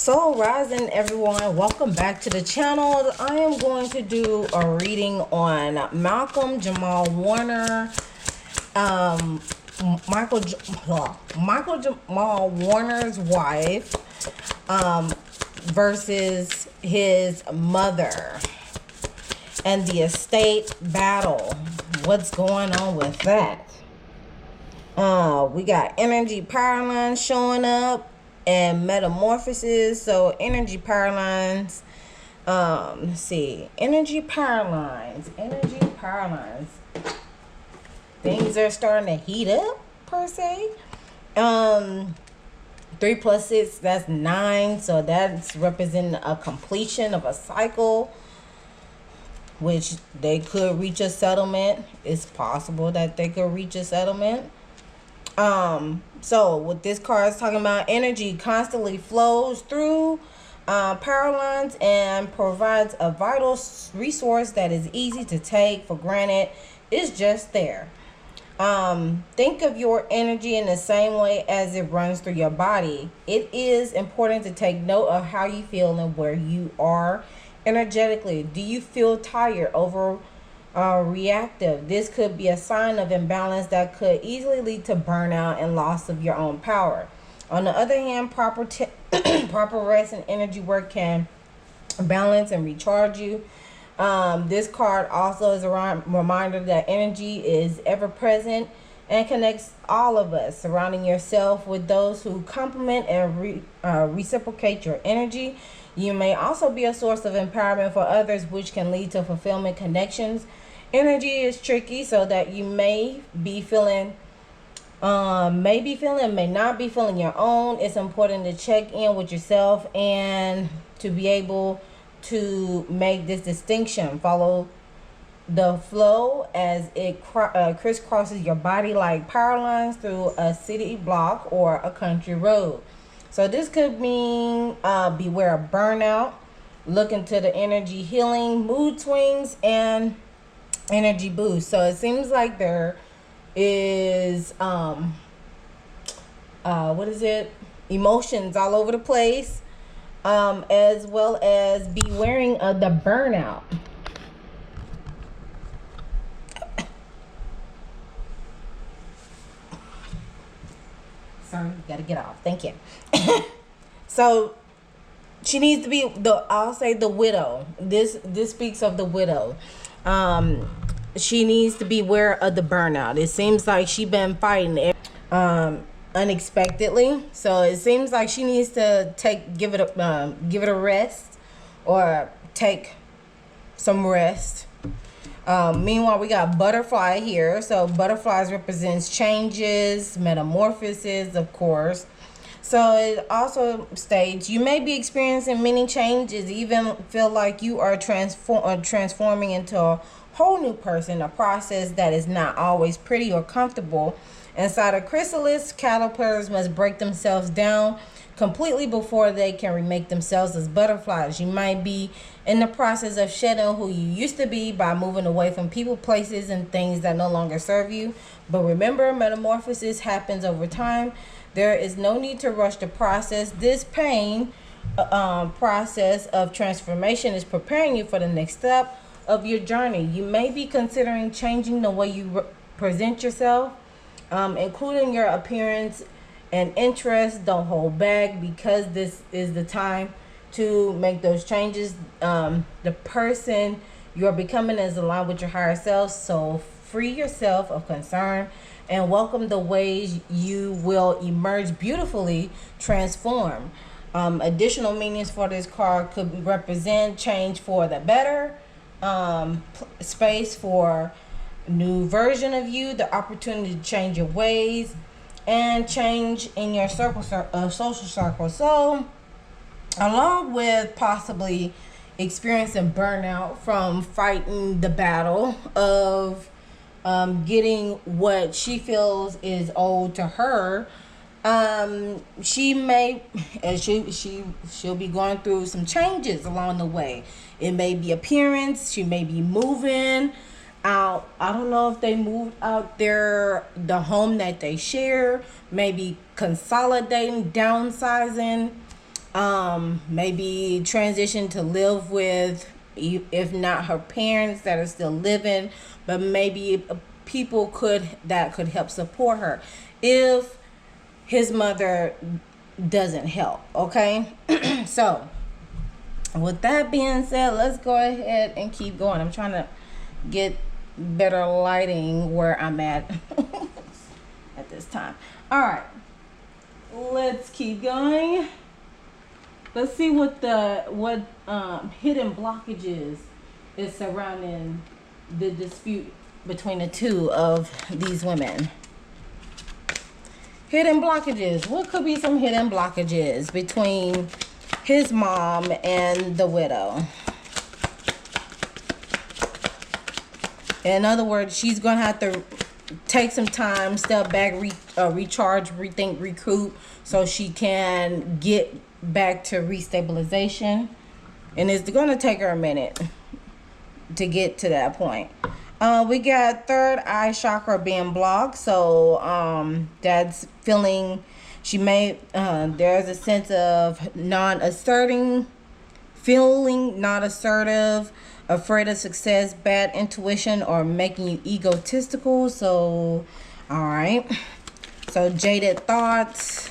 So rising everyone, welcome back to the channel. I am going to do a reading on Malcolm Jamal Warner, Michael Jamal Warner's wife, versus his mother and the estate battle. What's going on with that? We got energy power lines showing up and metamorphosis. So energy power lines, let's see, energy power lines, things are starting to heat up per se. 3 plus 6, that's 9, so that's representing a completion of a cycle, which they could reach a settlement. It's possible that they could reach a settlement. So what this card is talking about, energy constantly flows through power lines and provides a vital resource that is easy to take for granted. It's just there. Think of your energy in the same way as it runs through your body. It is important to take note of how you feel and where you are energetically. Do you feel tired, reactive? This could be a sign of imbalance that could easily lead to burnout and loss of your own power. On the other hand, proper rest and energy work can balance and recharge you. This card also is a reminder that energy is ever present and connects all of us. Surrounding yourself with those who complement and reciprocate your energy. You may also be a source of empowerment for others, which can lead to fulfillment connections. Energy is tricky, so that you may be feeling, may not be feeling your own. It's important to check in with yourself and to be able to make this distinction. Follow the flow as it crisscrosses your body like power lines through a city block or a country road. So this could mean beware of burnout. Look into the energy healing, mood swings, and energy boost. So it seems like there is emotions all over the place, as well as bewaring of the burnout. Sorry, gotta get off. Thank you. So she needs to be the widow. This speaks of the widow. She needs to be aware of the burnout. It seems like she's been fighting unexpectedly. So it seems like she needs to give it a rest, or take some rest. Meanwhile, we got butterfly here. So butterflies represents changes, metamorphosis, of course. So it also states you may be experiencing many changes, even feel like you are transforming into a whole new person, a process that is not always pretty or comfortable. Inside a chrysalis, caterpillars must break themselves down completely before they can remake themselves as butterflies. You might be in the process of shedding who you used to be by moving away from people, places, and things that no longer serve you. But remember, metamorphosis happens over time. There is no need to rush the process. This pain process of transformation is preparing you for the next step of your journey. You may be considering changing the way you present yourself, including your appearance and interests. Don't hold back, because this is the time to make those changes. The person you're becoming is aligned with your higher self, so free yourself of concern and welcome the ways you will emerge beautifully transformed. Additional meanings for this card could represent change for the better, space for new version of you, the opportunity to change your ways, and change in your social circle. So along with possibly experiencing burnout from fighting the battle of getting what she feels is owed to her, she'll be going through some changes along the way. It may be appearance. She may be moving out. I don't know if they moved out the home that they share, maybe consolidating, downsizing. Maybe transition to live with, if not her parents that are still living, but maybe people that could help support her if his mother doesn't help. Okay. So with that being said, let's go ahead and keep going. I'm trying to get better lighting where I'm at at this time. All right, let's keep going. Let's see what hidden blockages is surrounding the dispute between the two of these women. Hidden blockages. What could be some hidden blockages between his mom and the widow? In other words, she's going to have to take some time, step back, recharge, rethink, recoup, so she can get back to restabilization. And it's going to take her a minute to get to that point. We got third eye chakra being blocked. So that's feeling, she may, there's a sense of non-asserting, feeling not assertive, afraid of success, bad intuition, or making you egotistical. So, all right. So jaded thoughts.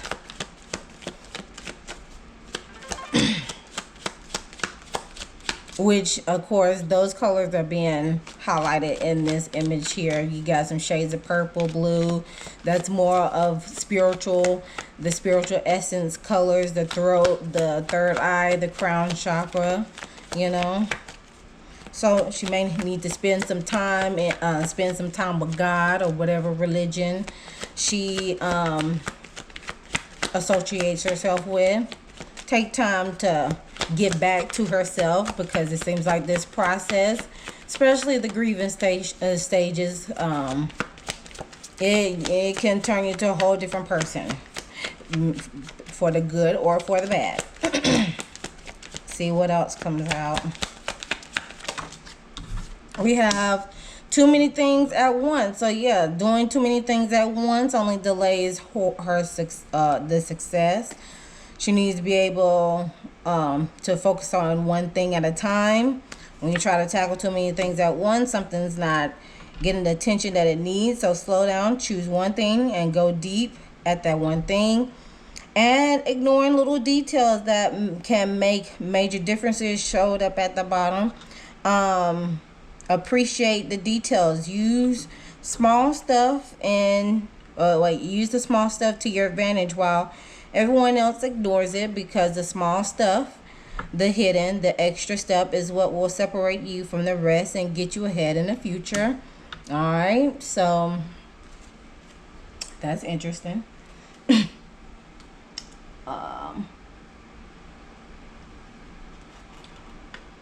Which, of course, those colors are being highlighted in this image here. You got some shades of purple, blue. That's more of the spiritual essence colors, the throat, the third eye, the crown chakra, you know. So she may need to spend some time with God or whatever religion she associates herself with. Take time to get back to herself, because it seems like this process, especially the grieving stages, it can turn you into a whole different person, for the good or for the bad. See what else comes out. We have too many things at once. So yeah, doing too many things at once only delays the success. She needs to be able to focus on one thing at a time. When you try to tackle too many things at once, something's not getting the attention that it needs. So slow down, choose one thing, and go deep at that one thing. And ignoring little details that can make major differences showed up at the bottom. Appreciate the details. Use small stuff use the small stuff to your advantage while everyone else ignores it, because the small stuff, the hidden, the extra step is what will separate you from the rest and get you ahead in the future. All right, so that's interesting.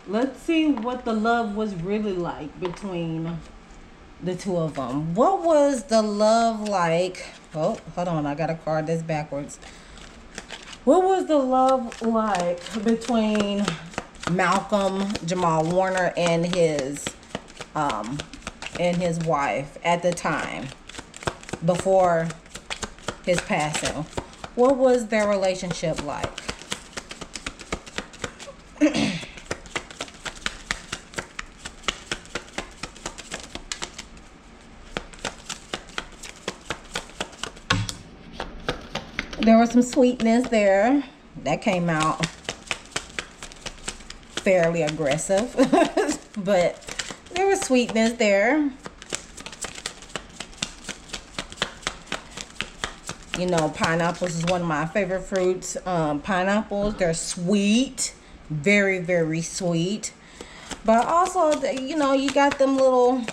Let's see what the love was really like between the two of them. What was the love like? Oh, hold on, I got a card that's backwards. What was the love like between MALCOM Jamal Warner and his wife at the time before his passing? What was their relationship like? There was some sweetness there. That came out fairly aggressive. But there was sweetness there. You know, pineapples is one of my favorite fruits. Pineapples, they're sweet. Very, very sweet. But also, you know, you got them little...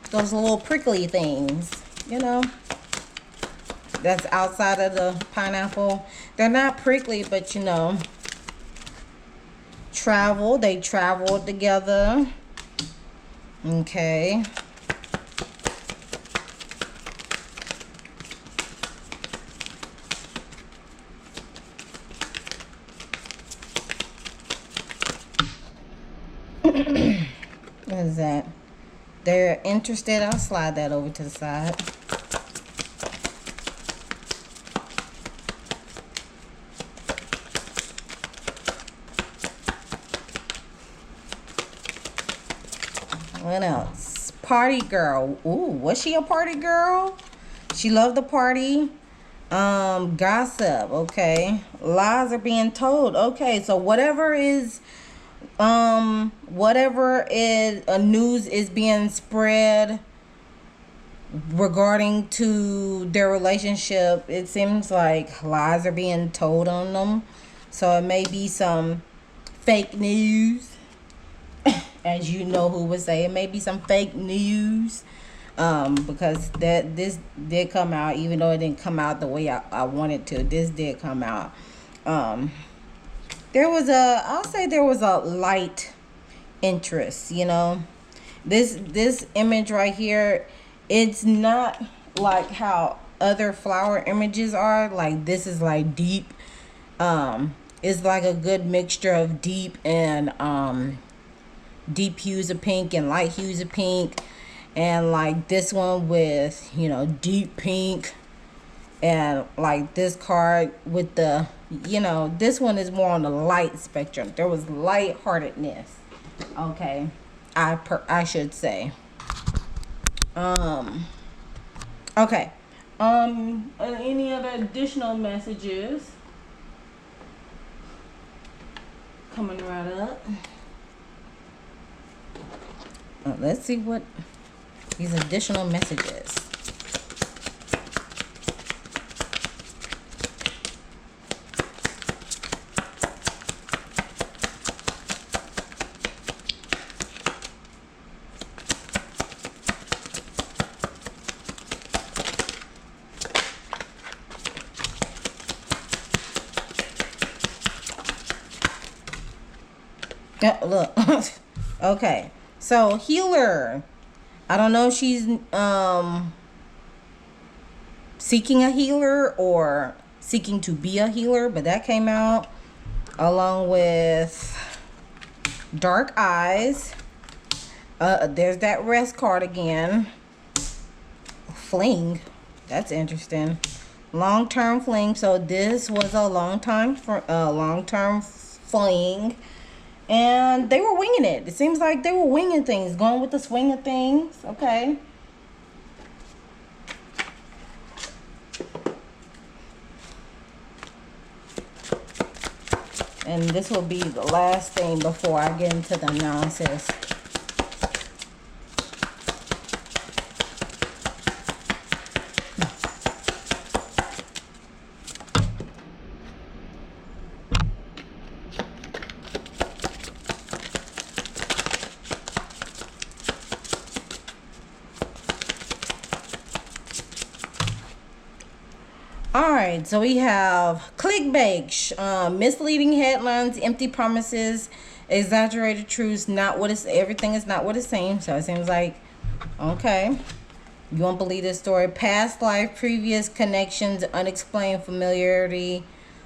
those little prickly things, you know, that's outside of the pineapple. They're not prickly, but you know, they traveled together. Okay. What is that? They're interested. I'll slide that over to the side. party girl. Ooh, was she a party girl? She loved the party. Gossip. Okay. Lies are being told. Okay, so whatever is news is being spread regarding to their relationship, it seems like lies are being told on them. So it may be some fake news, as you know who would say it may be some fake news, because this did come out, even though it didn't come out the way I wanted to. This did come out. I'll say there was a light interest, you know. This image right here, it's not like how other flower images are. Like, this is like deep. It's like a good mixture of deep and deep hues of pink and light hues of pink, and like this one with, you know, deep pink, and like this card with the, you know, this one is more on the light spectrum. There was lightheartedness. Okay, I should say. Okay. Any other additional messages coming right up? Let's see what these additional messages. Look. Okay, so healer. I don't know if she's seeking a healer or seeking to be a healer, but that came out, along with dark eyes. There's that rest card again. Fling. That's interesting. Long-term fling. So this was a long-term fling. And they were winging it. It seems like they were winging things, going with the swing of things. Okay. And this will be the last thing before I get into the analysis. Alright, so we have clickbait, misleading headlines, empty promises, exaggerated truths, everything is not what it seems. So it seems like, okay, you won't believe this story. Past life, previous connections, unexplained familiarity,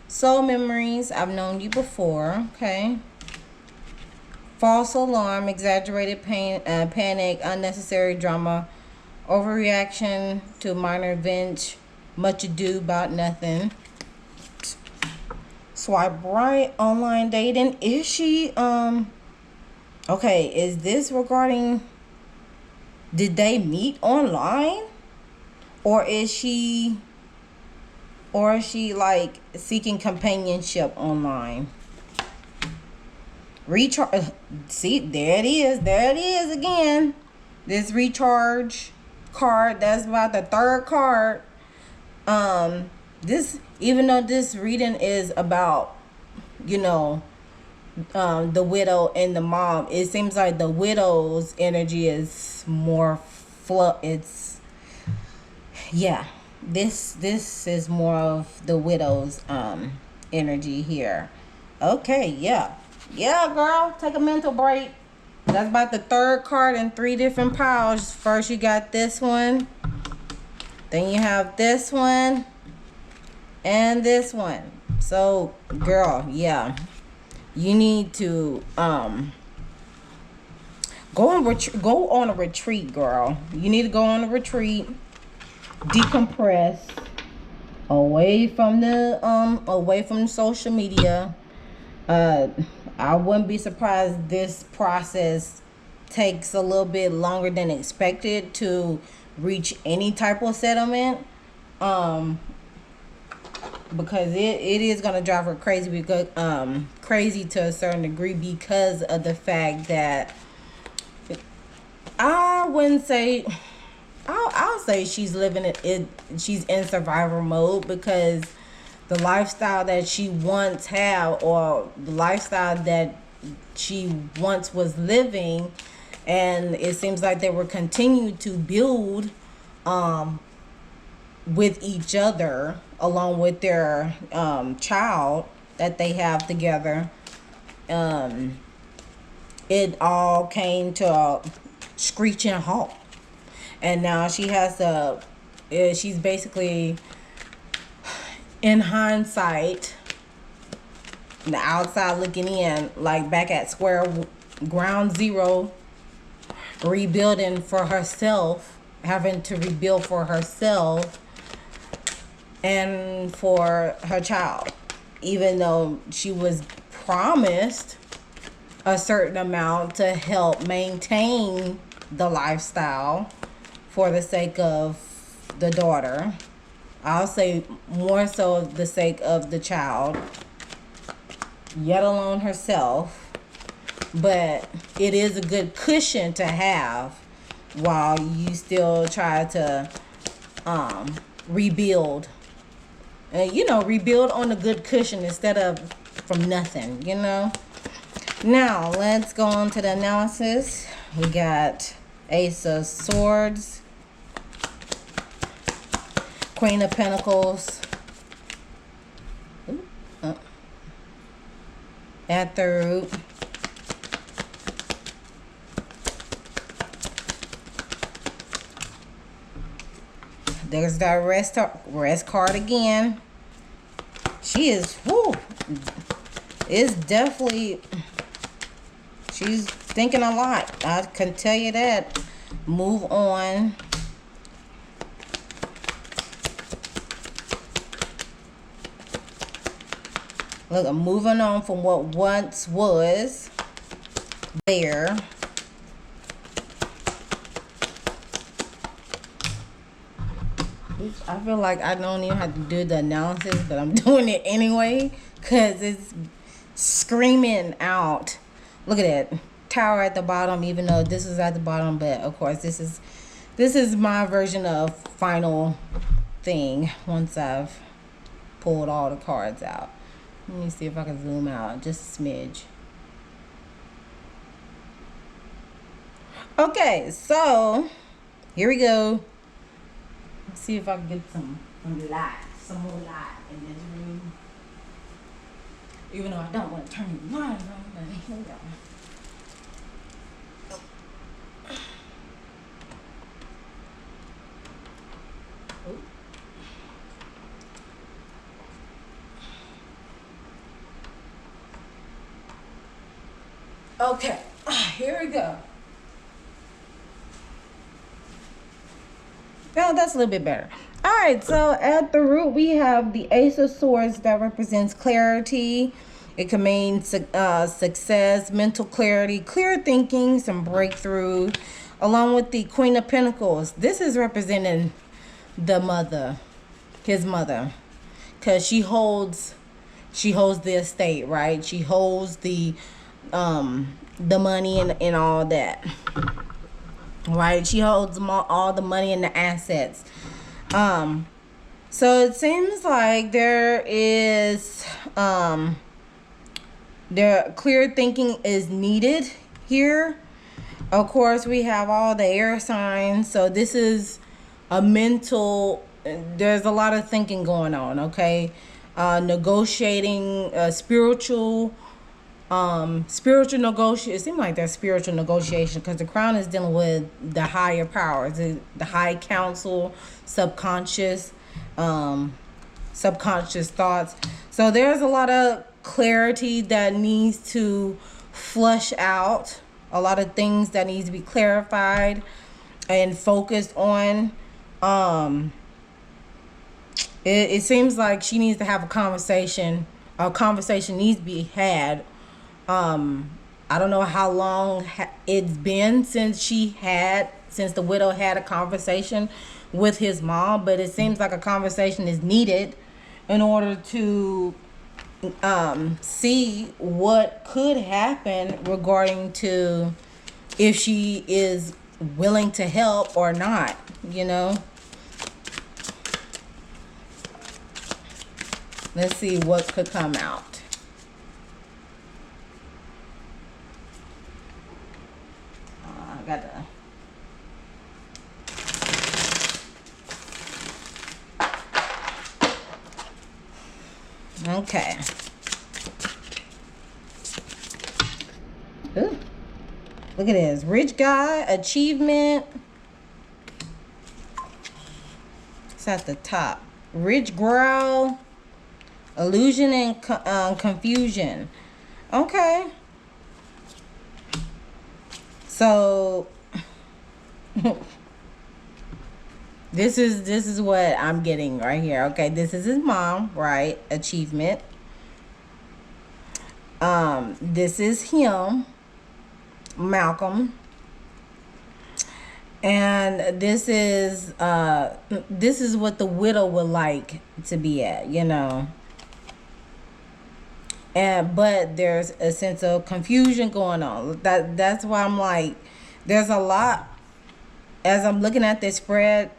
soul memories, I've known you before. Okay. False alarm, exaggerated pain, panic, unnecessary drama, overreaction to minor events, much ado about nothing. Swipe right, online dating. Is she okay, is this regarding, did they meet online, or is she like seeking companionship online? Recharge. See, there it is again, this recharge card. That's about the third card. This, even though this reading is about, you know, the widow and the mom, it seems like the widow's energy is more it's, yeah, this is more of the widow's energy here. Okay, yeah, girl, take a mental break. That's about the third card in 3 different piles. First you got this one, then you have this one, and this one. So, girl, yeah, you need to go on a retreat, girl. You need to go on a retreat, decompress, away from the social media. I wouldn't be surprised this process takes a little bit longer than expected to reach any type of settlement. Because it is gonna drive her crazy, because crazy to a certain degree, because of the fact that I wouldn't say, I'll say she's living it. She's in survival mode, because the lifestyle that she once had, or the lifestyle that she once was living, and it seems like they were continuing to build with each other, along with their child that they have together. It all came to a screeching halt, and now she has to, she's basically, in hindsight, the outside looking in, like back at ground zero, rebuilding for herself, having to rebuild for herself and for her child, even though she was promised a certain amount to help maintain the lifestyle for the sake of the daughter. I'll say more so the sake of the child, yet alone herself. But it is a good cushion to have while you still try to rebuild. Rebuild on a good cushion instead of from nothing, Now, let's go on to the analysis. We got Ace of Swords, Queen of Pentacles, at the root, there's that rest card again. She is, it's definitely, she's thinking a lot. I can tell you that. Move on. Look, I'm moving on from what once was there. I feel like I don't even have to do the analysis, but I'm doing it anyway, because it's screaming out. Look at that. Tower at the bottom, even though this is at the bottom, but of course this is my version of final thing once I've pulled all the cards out. Let me see if I can zoom out just a smidge. Okay, so here we go. Let's see if I can get some light, some more light in this room. Even though I don't want to turn the light on, but here we go. Okay, here we go. Now that's a little bit better. All right, so at the root we have the Ace of Swords that represents clarity. It can mean success, mental clarity, clear thinking, some breakthrough, along with the Queen of Pentacles. This is representing the mother, his mother, because she holds the estate, right? She holds the money and all that, right? She holds all the money and the assets. So it seems like there is clear thinking is needed here. Of course, we have all the air signs, so this is a mental, there's a lot of thinking going on, okay? Negotiating, spiritual negotiation. It seems like there's spiritual negotiation, because the crown is dealing with the higher powers, the high council, subconscious thoughts. So there's a lot of clarity that needs to flush out, a lot of things that needs to be clarified and focused on. It seems like she needs to have a conversation. A conversation needs to be had. I don't know how long it's been since the widow had a conversation with his mom, but it seems like a conversation is needed in order to see what could happen regarding to if she is willing to help or not, you know. Let's see what could come out. I got to... Okay. Ooh. Look at this. Rich guy, achievement. It's at the top. Rich growl, illusion, and confusion. Okay. So this is what I'm getting right here. Okay, this is his mom, right? Achievement. This is him, Malcolm. And this is what the widow would like to be at, you know. But there's a sense of confusion going on. That's why I'm like, there's a lot as I'm looking at this spread.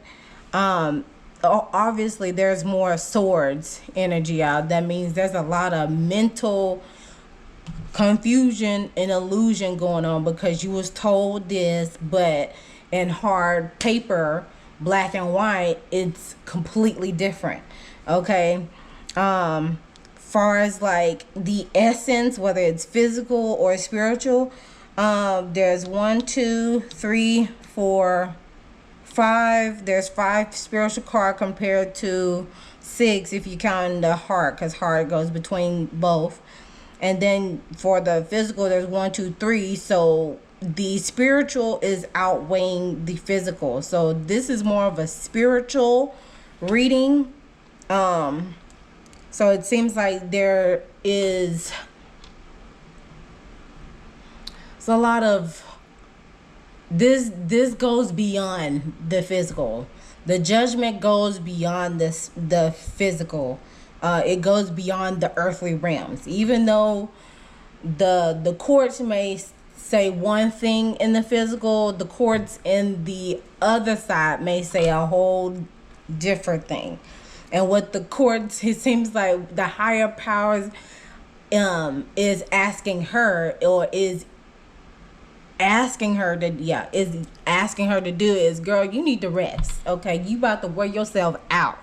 Obviously there's more swords energy out. That means there's a lot of mental confusion and illusion going on, because you was told this, but in hard paper, black and white, it's completely different. Okay. Far as like the essence, whether it's physical or spiritual, there's 1, 2, 3, 4, 5. There's 5 spiritual cards compared to 6 if you count the heart, because heart goes between both. And then for the physical, there's 1, 2, 3. So the spiritual is outweighing the physical. So this is more of a spiritual reading. So it seems like there is a lot of this goes beyond the physical. The judgment goes beyond the physical. It goes beyond the earthly realms. Even though the courts may say one thing in the physical, the courts in the other side may say a whole different thing. And what the courts, it seems like the higher powers is asking her, or is asking her to do is, girl, you need to rest. Okay, you about to wear yourself out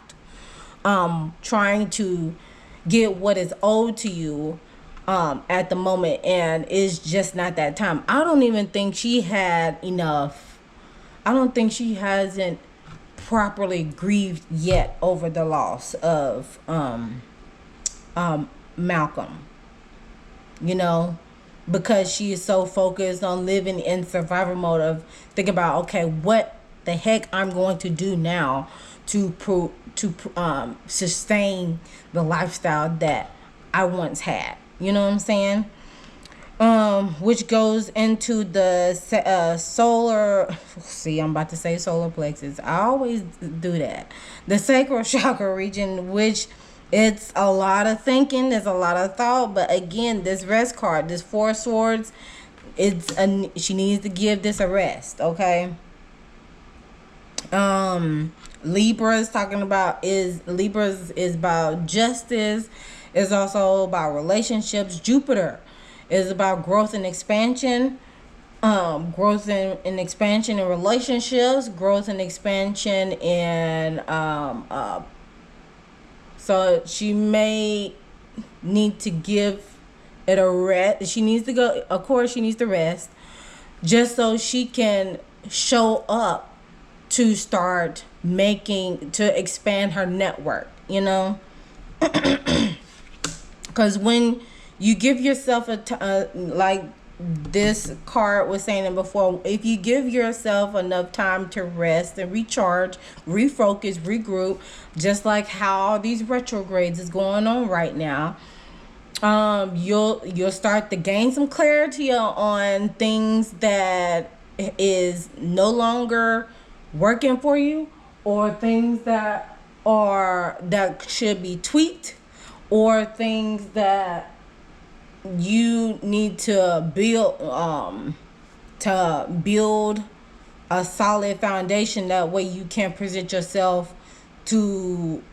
trying to get what is owed to you at the moment, and it's just not that time. I don't even think she had enough. I don't think she hasn't properly grieved yet over the loss of Malcolm, you know, because she is so focused on living in survival mode of thinking about, okay, what the heck I'm going to do now to sustain the lifestyle that I once had, you know what I'm saying? Which goes into the solar, see, I'm about to say solar plexus. I always do that. The sacral chakra region, which it's a lot of thinking, there's a lot of thought, but again, this rest card, this 4 swords, she needs to give this a rest, okay? Libras is about justice, is also about relationships. Jupiter is about growth and expansion, growth and expansion in relationships, growth and expansion in so she may need to give it a rest. She needs to go, of course she needs to rest, just so she can show up to start to expand her network, you know. Because when you give yourself like this card was saying before, if you give yourself enough time to rest and recharge, refocus, regroup, just like how all these retrogrades is going on right now, You'll start to gain some clarity on things that is no longer working for you, or things that should be tweaked, or things that you need to build a solid foundation. That way you can present yourself to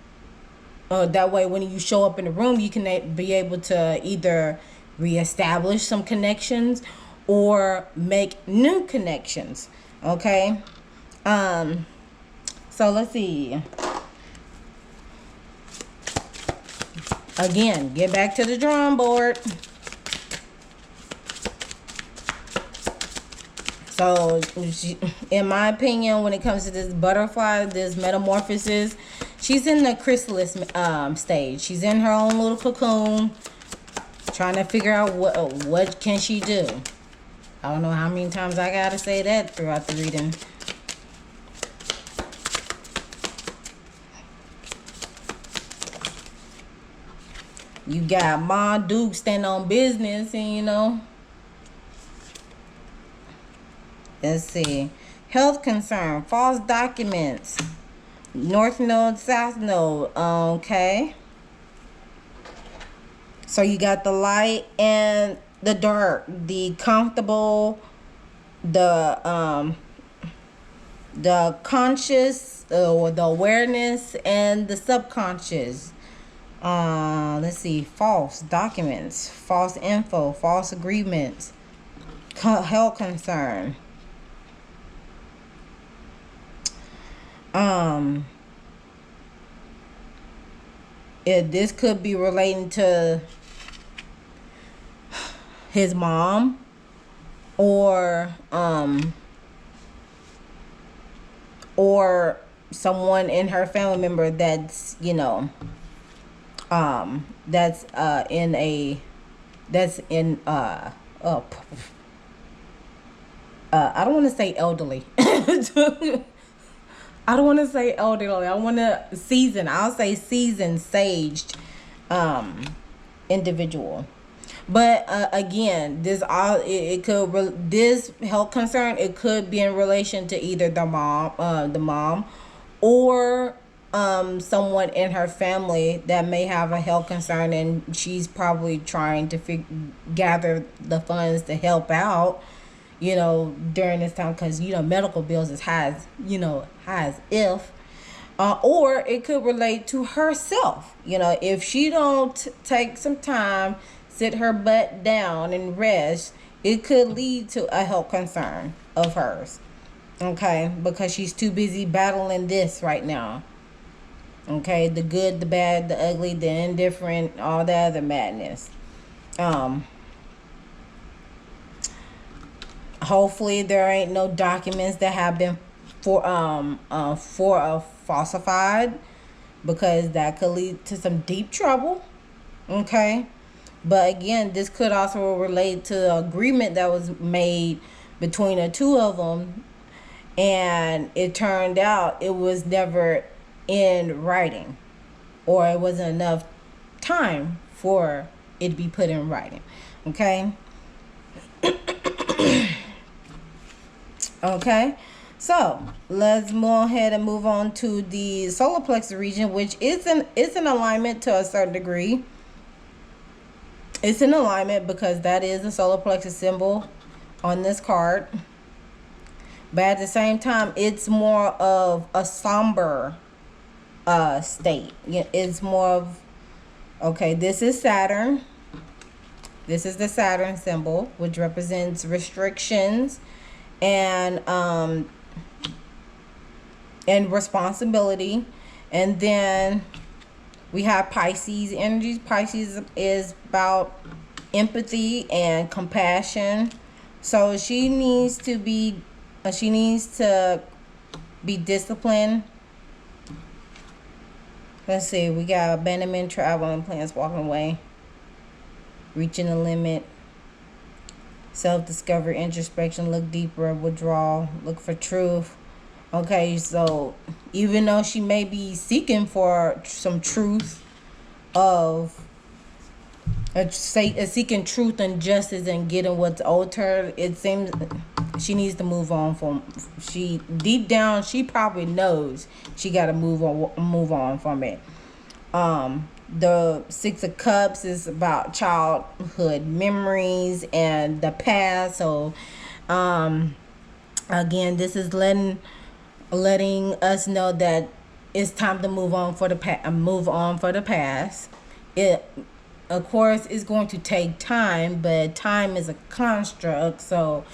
that way when you show up in the room, you can be able to either reestablish some connections or make new connections. Okay. So let's see. Again, get back to the drawing board. So, in my opinion, when it comes to this butterfly, this metamorphosis, she's in the chrysalis stage. She's in her own little cocoon, trying to figure out what can she do. I don't know how many times I gotta say that throughout the reading. You got Ma Duke standing on business, and you know. Let's see. Health concern, false documents, North Node, South Node. Okay. So you got the light and the dark, the comfortable, the conscious, or the awareness, and the subconscious. Let's see. False documents, false info, false agreements, health concern. This could be relating to his mom, or someone in her family member that's, you know, that's in I don't want to say elderly. I don't want to say elderly. I want to seasoned. I'll say seasoned, saged individual. But again, this health concern, it could be in relation to either the mom, or someone in her family that may have a health concern, and she's probably trying to gather the funds to help out, you know, during this time, because, you know, medical bills is high as if. Or it could relate to herself. You know, if she don't take some time, sit her butt down and rest, it could lead to a health concern of hers. Okay, because she's too busy battling this right now. Okay, the good, the bad, the ugly, the indifferent, all the other madness. Hopefully there ain't no documents that have been falsified, because that could lead to some deep trouble. Okay. But again, this could also relate to the agreement that was made between the two of them, and it turned out it was never in writing, or it wasn't enough time for it to be put in writing. Okay. Okay, so let's go ahead and move on to the solar plexus region, which is in alignment to a certain degree. It's in alignment because that is the solar plexus symbol on this card. But at the same time, it's more of a somber state. It's more of, okay, this is Saturn. This is the Saturn symbol, which represents restrictions and responsibility. And then we have Pisces energies. Pisces is about empathy and compassion. So she needs to be disciplined. Let's see, we got abandonment, traveling, plans, walking away, reaching the limit, self-discovery, introspection, look deeper, withdrawal, look for truth. Okay, so even though she may be seeking for some truth of seeking truth and justice and getting what's owed her. It seems she needs to move on from. She deep down, she probably knows she got to move on from it. The Six of Cups is about childhood memories and the past. So, again, this is letting us know that it's time to move on for the past. It, of course, is going to take time, but time is a construct, so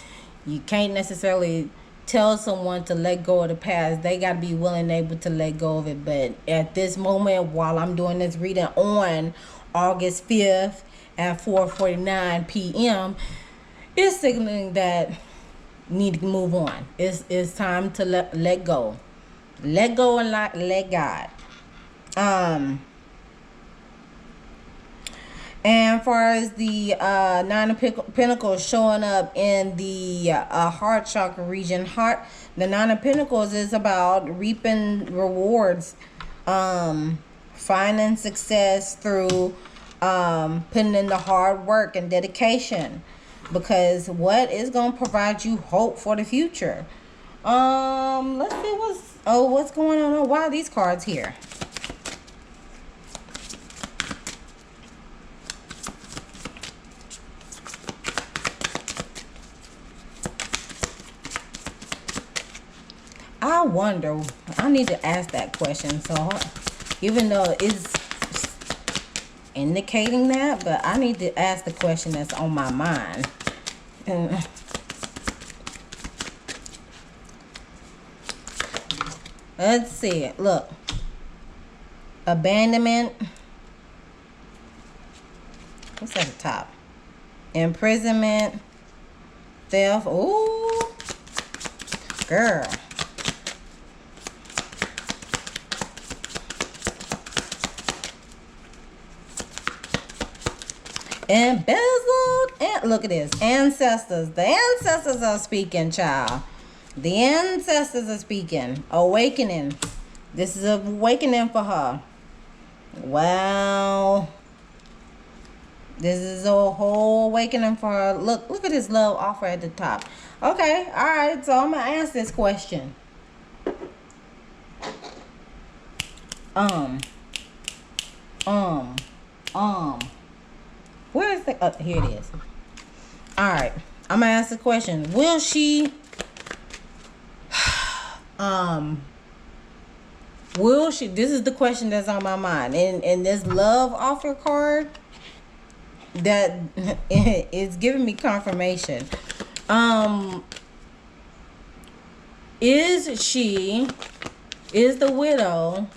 you can't necessarily tell someone to let go of the past. They got to be willing and able to let go of it. But at this moment, while I'm doing this reading on August 5th at 4:49 p.m., it's signaling that need to move on. It's time to let go. Let go and let God. And as far as the Nine of Pentacles showing up in the heart chakra region, the Nine of Pentacles is about reaping rewards, finding success through putting in the hard work and dedication. Because what is going to provide you hope for the future? Let's see what's going on. Why are these cards here? I wonder. I need to ask that question. So, even though it's indicating that, but I need to ask the question that's on my mind. Let's see. Look. Abandonment. What's at the top? Imprisonment. Theft. Ooh. Girl. Embezzled. And look at this. Ancestors. The ancestors are speaking, child. The ancestors are speaking. Awakening. This is an awakening for her. Wow. This is a whole awakening for her. Look at this love offer at the top. Okay. All right. So I'm going to ask this question. Where is the... Oh, here it is. All right. I'm going to ask the question. Will she... Will she... This is the question that's on my mind. And this love offer card... that is giving me confirmation. Is the widow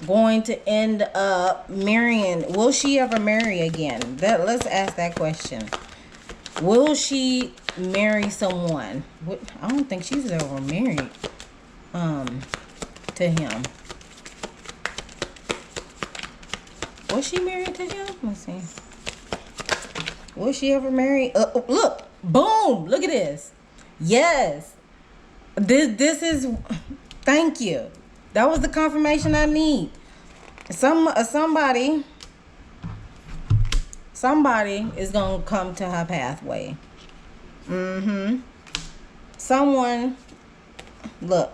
going to end up marrying? Will she ever marry again? Let's ask that question. Will she marry someone? I don't think she's ever married to him. Was she married to him? Let's see. Was she ever married? Look. Boom. Look at this. Yes. This is... Thank you. That was the confirmation I need. Somebody is going to come to her pathway. Someone... Look.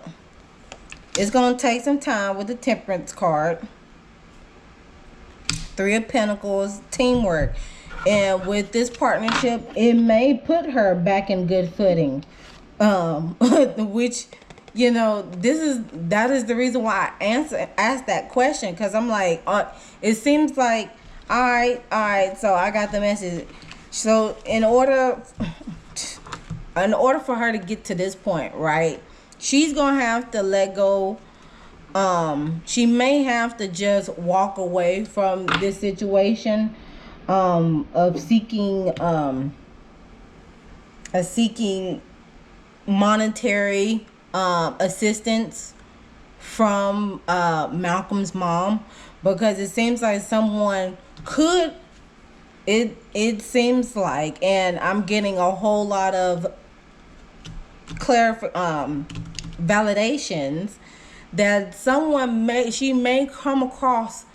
It's going to take some time with the Temperance card. Three of Pentacles, teamwork. And with this partnership, it may put her back in good footing. Which, you know, that is the reason why I asked that question. Because I'm like, it seems like, all right, so I got the message. So in order for her to get to this point, right, she's going to have to let go. She may have to just walk away from this situation of seeking monetary assistance from Malcolm's mom, because it seems like someone could. It seems like, and I'm getting a whole lot of validations that she may come across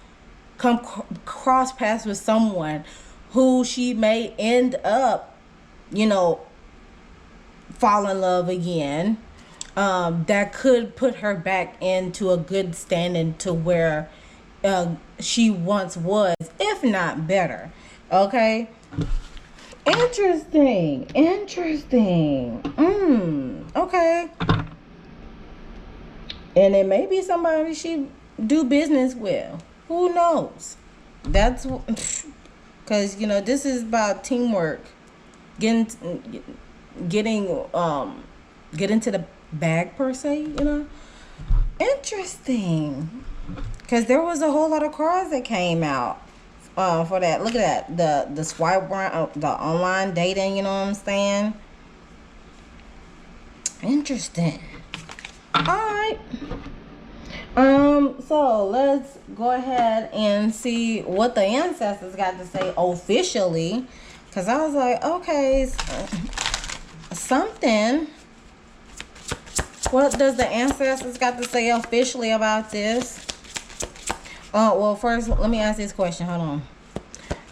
cross paths with someone who she may end up, you know, fall in love again, that could put her back into a good standing to where she once was, if not better. Okay. Interesting. Okay. And it may be somebody she do business with. Who knows? That's because, you know, this is about teamwork. Getting to the bag, per se, you know. Interesting. Because there was a whole lot of cards that came out for that. Look at that. The swipe round, the online dating, you know what I'm saying? Interesting. Alright. So let's go ahead and see what the ancestors got to say officially. Because I was like, okay, something. What does the ancestors got to say officially about this? Well, first, let me ask this question. Hold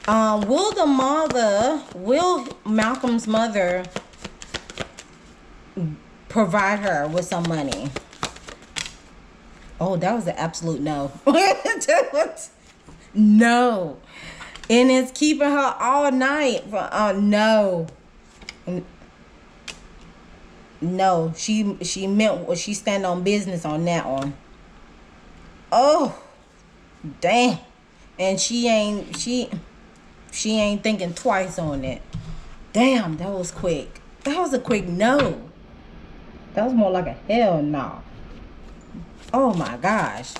on. Will Malcolm's mother provide her with some money? Oh, that was an absolute no. No. And it's keeping her all night. No. No, she meant what she stand on business on that one. Oh, dang. And she ain't thinking twice on it. Damn, that was quick. That was a quick no. That was more like a hell no. Oh my gosh.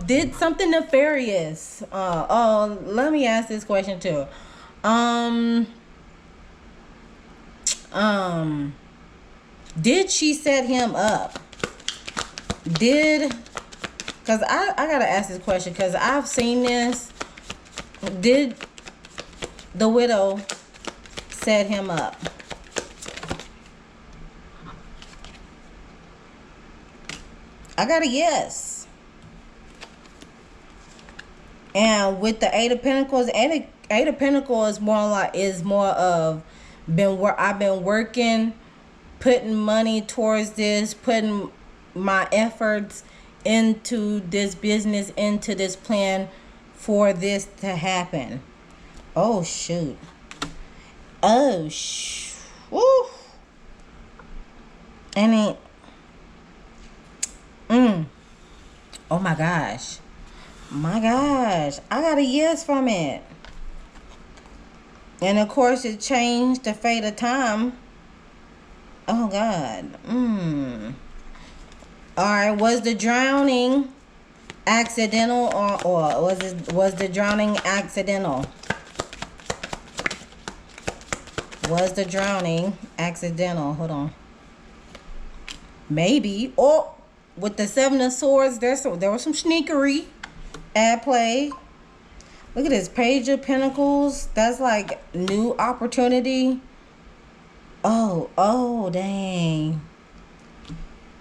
Did something nefarious. Let me ask this question too. Did she set him up? Because I gotta ask this question because I've seen this. Did the widow set him up? I got a yes. And with the Eight of Pentacles, Eight of Pentacles is more of I've been working, putting money towards this, putting my efforts into this business, into this plan for this to happen. Oh shoot. Oh woo. And it oh my gosh. I got a yes from it. And of course it changed the fate of time. Oh God. Alright, was the drowning accidental or was the drowning accidental? Was the drowning accidental? Hold on. Maybe. Or with the Seven of Swords, there was some sneakery at play. Look at this Page of Pentacles. That's like new opportunity. Oh, dang.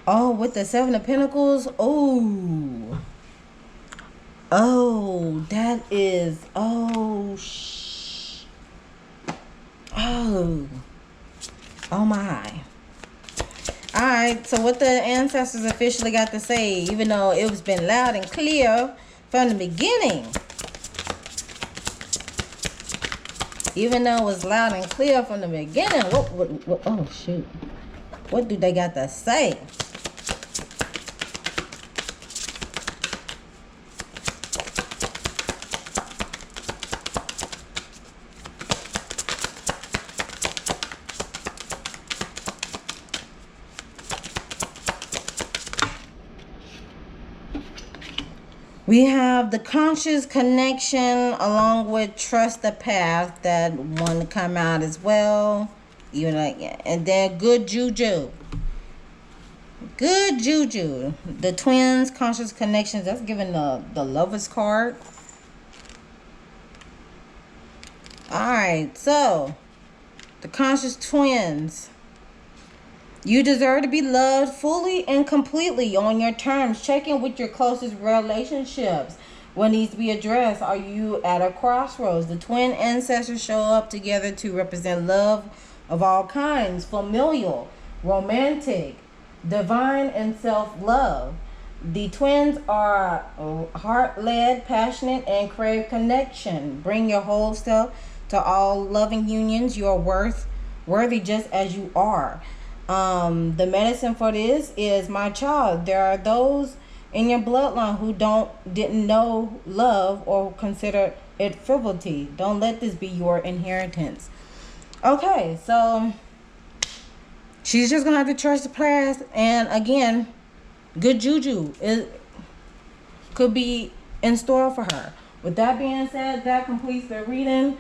Oh, with the Seven of Pentacles. Oh, that is. Oh my. Alright, so what the ancestors officially got to say, even though it was been loud and clear from the beginning. Even though it was loud and clear from the beginning. What oh shoot. What do they got to say? We have the conscious connection along with trust the path that want to come out as well. Even like, and then good juju. Good juju. The twins, conscious connections. That's given the Lovers card. Alright, so the conscious twins. You deserve to be loved fully and completely on your terms. Check in with your closest relationships. What needs to be addressed? Are you at a crossroads? The twin ancestors show up together to represent love of all kinds, familial, romantic, divine, and self-love. The twins are heart-led, passionate, and crave connection. Bring your whole self to all loving unions. You are worthy just as you are. The medicine for this is, my child, there are those in your bloodline who didn't know love or consider it frivolity. Don't let this be your inheritance. Okay, so she's just gonna have to trust the past, and again, good juju could be in store for her. With that being said, that completes the reading.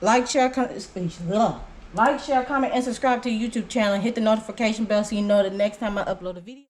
Like, share, comment, and subscribe to the YouTube channel. Hit the notification bell so you know the next time I upload a video.